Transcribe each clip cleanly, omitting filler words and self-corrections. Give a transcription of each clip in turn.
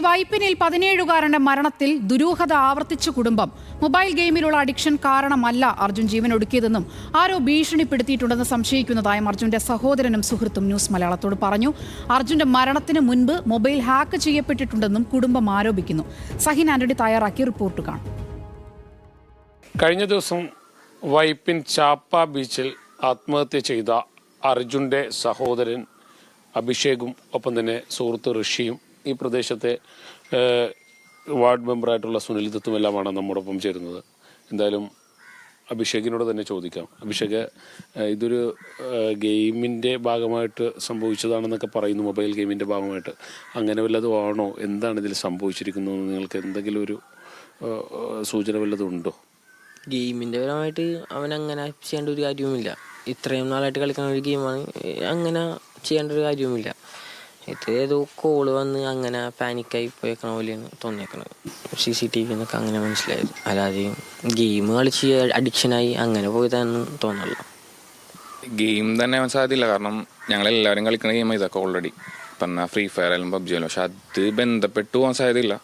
വൈപ്പിനിൽ 17-കാരന്റെ മരണത്തിൽ ദുരൂഹത ആവർത്തിച്ച കുടുംബം. മൊബൈൽ ഗെയിമിലുള്ള അഡിക്ഷൻ കാരണമല്ല അർജുൻ ജീവനൊടുക്കിയതെന്നും ആരോ ഭീഷണിപ്പെടുത്തിയിട്ടുണ്ടെന്ന് സംശയിക്കുന്നതായും അർജുന്റെ സഹോദരനും സുഹൃത്തും ന്യൂസ് മലയാളത്തോട് പറഞ്ഞു. അർജുന്റെ മരണത്തിന് മുൻപ് മൊബൈൽ ഹാക്ക് ചെയ്യപ്പെട്ടിട്ടുണ്ടെന്നും കുടുംബം ആരോപിക്കുന്നു. സഹിൻ ആന്റണി തയ്യാറാക്കിയ റിപ്പോർട്ട് കാണാം. കഴിഞ്ഞ ദിവസം വൈപ്പിൻ ചാപ്പ ബീച്ചിൽ ആത്മഹത്യ ചെയ്ത അർജുന്റെ സഹോദരൻ അഭിഷേകും ഒപ്പം തന്നെ സുഹൃത്ത് ഋഷിയും ഈ പ്രദേശത്തെ വാർഡ് മെമ്പറായിട്ടുള്ള സുനിൽ ദത്തുമെല്ലാമാണ് നമ്മോടൊപ്പം ചേരുന്നത്. എന്തായാലും അഭിഷേകിനോട് തന്നെ ചോദിക്കാം. അഭിഷേക്, ഇതൊരു ഗെയിമിൻ്റെ ഭാഗമായിട്ട് സംഭവിച്ചതാണെന്നൊക്കെ പറയുന്നു, മൊബൈൽ ഗെയിമിൻ്റെ ഭാഗമായിട്ട്. അങ്ങനെ വല്ലതും ആണോ? എന്താണ് ഇതിൽ സംഭവിച്ചിരിക്കുന്നത്? നിങ്ങൾക്ക് എന്തെങ്കിലും ഒരു സൂചന വല്ലതും ഉണ്ടോ? ഗെയിമിൻ്റെ പരമായിട്ട് അവൻ അങ്ങനെ ചെയ്യേണ്ട ഒരു കാര്യവുമില്ല. ഇത്രയും നാളായിട്ട് കളിക്കുന്ന ഒരു ഗെയിമാണ്, അങ്ങനെ ചെയ്യേണ്ട ഒരു കാര്യവുമില്ല. ഇത് ഏതോ കോള് വന്ന് അങ്ങനെ പാനിക്കായി പോയേക്കണ പോലെയാണ് തോന്നിയേക്കണത്. CCTV എന്നൊക്കെ അങ്ങനെ മനസ്സിലായത്. അല്ലാതെ ഗെയിം കളിച്ച് അഡിക്ഷനായി അങ്ങനെ പോയതാണെന്ന് തോന്നല്ല. ഗെയിം തന്നെ ആവാൻ സാധ്യതയില്ല. കാരണം ഞങ്ങളെല്ലാവരും കളിക്കുന്ന ഗെയിമാണ് ഇതൊക്കെ ഓൾറെഡി. പറഞ്ഞാൽ ഫ്രീ ഫയർ ആയാലും PUBG ആയാലും. പക്ഷെ അത് ബന്ധപ്പെട്ട് പോകാൻ സാധ്യതയില്ല.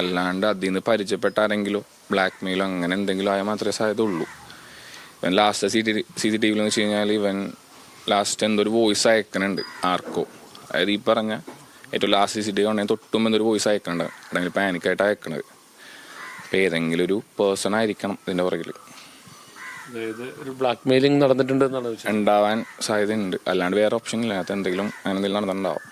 അല്ലാണ്ട് അതിൽ നിന്ന് പരിചയപ്പെട്ട ആരെങ്കിലോ ബ്ലാക്ക് മെയിലോ അങ്ങനെ എന്തെങ്കിലും ആയാൽ മാത്രമേ സാധ്യത ഉള്ളൂ. ഇവൻ ലാസ്റ്റ് CCTV എന്ന് വെച്ച് കഴിഞ്ഞാൽ ഇവൻ ലാസ്റ്റ് എന്തൊരു വോയിസ് അയക്കണുണ്ട് ആർക്കോ. അതായത് ഈ പറഞ്ഞ ഏറ്റവും ലാസ്റ്റ് CCTV ഉണ്ടെങ്കിൽ തൊട്ടും എന്തൊരു വോയിസ് അയക്കണുണ്ട്. അല്ലെങ്കിൽ പാനിക്കായിട്ട് അയക്കണത്. അപ്പം ഏതെങ്കിലും ഒരു പേഴ്സൺ ആയിരിക്കണം ഇതിൻ്റെ പുറകിൽ. ഒരു ബ്ലാക്ക് മെയിലിംഗ് നടന്നിട്ടുണ്ട് ഉണ്ടാവാൻ സാധ്യതയുണ്ട്. അല്ലാണ്ട് വേറെ ഓപ്ഷൻ ഇല്ല. അത് എന്തെങ്കിലും അങ്ങനെ എന്തെങ്കിലും നടന്നിട്ടുണ്ടാവും.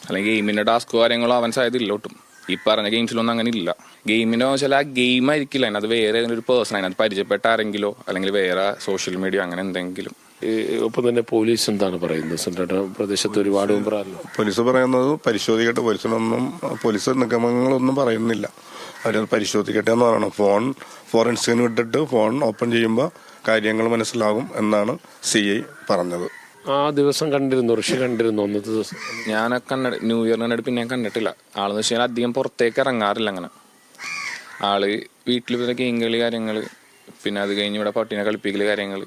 അല്ലെങ്കിൽ ഗെയിമിൻ്റെ ടാസ്കോ കാര്യങ്ങളോ ആവാൻ സാധ്യതയില്ല ഒട്ടും. ഈ പറഞ്ഞ ഗെയിംസിലൊന്നും അങ്ങനെ ഇല്ല. ഗെയിമിൻ്റെ വെച്ചാൽ ആ ഗെയിം ആയിരിക്കില്ല, അതിനകത്ത് വേറെ ഒരു പേഴ്സൺ, അതിനകത്ത് പരിചയപ്പെട്ട ആരെങ്കിലോ അല്ലെങ്കിൽ വേറെ സോഷ്യൽ മീഡിയ അങ്ങനെ എന്തെങ്കിലും. ഒപ്പം തന്നെ പോലീസ് എന്താണ് പറയുന്നത്? പ്രദേശത്ത് ഒരുപാട് പോലീസ് പറയുന്നത് പരിശോധിക്കട്ടെ. പോലീസ് നിഗമനങ്ങളൊന്നും പറയുന്നില്ല. അവരത് പരിശോധിക്കട്ടെ എന്ന് പറയണം. ഫോറൻസിക്കിന് വിട്ടിട്ട് ഫോൺ ഓപ്പൺ ചെയ്യുമ്പോൾ കാര്യങ്ങൾ മനസ്സിലാകും എന്നാണ് CI പറഞ്ഞത്. ആ ദിവസം കണ്ടിരുന്നു, ഋഷി കണ്ടിരുന്നു അന്നത്തെ ദിവസം? ഞാനൊക്കെ ന്യൂ ഇയറിനായിട്ട് പിന്നെ ഞാൻ കണ്ടിട്ടില്ല. ആളെന്ന് വെച്ച് കഴിഞ്ഞാൽ അധികം പുറത്തേക്ക് ഇറങ്ങാറില്ല. അങ്ങനെ ആള് വീട്ടിൽ പിന്നെ ഗെയിം കളി കാര്യങ്ങൾ, പിന്നെ അത് കഴിഞ്ഞ് ഇവിടെ പട്ടീനെ കളിപ്പിക്കൽ കാര്യങ്ങൾ,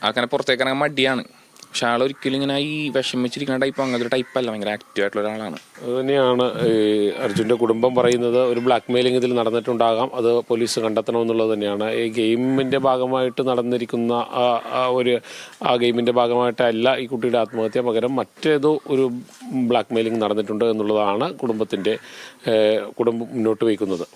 അങ്ങനെ പുറത്തേക്ക് ഇറങ്ങാൻ മടിയാണ്. പക്ഷെ ആളൊരിക്കലും ഇങ്ങനെ ഈ വിഷമിച്ചിരിക്കുന്ന ടൈപ്പ് അങ്ങനത്തെ ഒരു ടൈപ്പല്ല. ഭയങ്കര ആക്റ്റീവ് ആയിട്ടുള്ള ഒരാളാണ്. അതുതന്നെയാണ് അർജുൻ്റെ കുടുംബം പറയുന്നത്. ഒരു ബ്ലാക്ക് മെയിലിംഗ് ഇതിൽ നടന്നിട്ടുണ്ടാകാം, അത് പോലീസ് കണ്ടെത്തണമെന്നുള്ളത് തന്നെയാണ്. ഈ ഗെയിമിൻ്റെ ഭാഗമായിട്ട് നടന്നിരിക്കുന്ന ആ ഗെയിമിൻ്റെ ഭാഗമായിട്ടല്ല ഈ കുട്ടിയുടെ ആത്മഹത്യ, പകരം മറ്റേതോ ഒരു ബ്ലാക്ക് മെയിലിംഗ് നടന്നിട്ടുണ്ട് എന്നുള്ളതാണ് കുടുംബം മുന്നോട്ട് വയ്ക്കുന്നത്.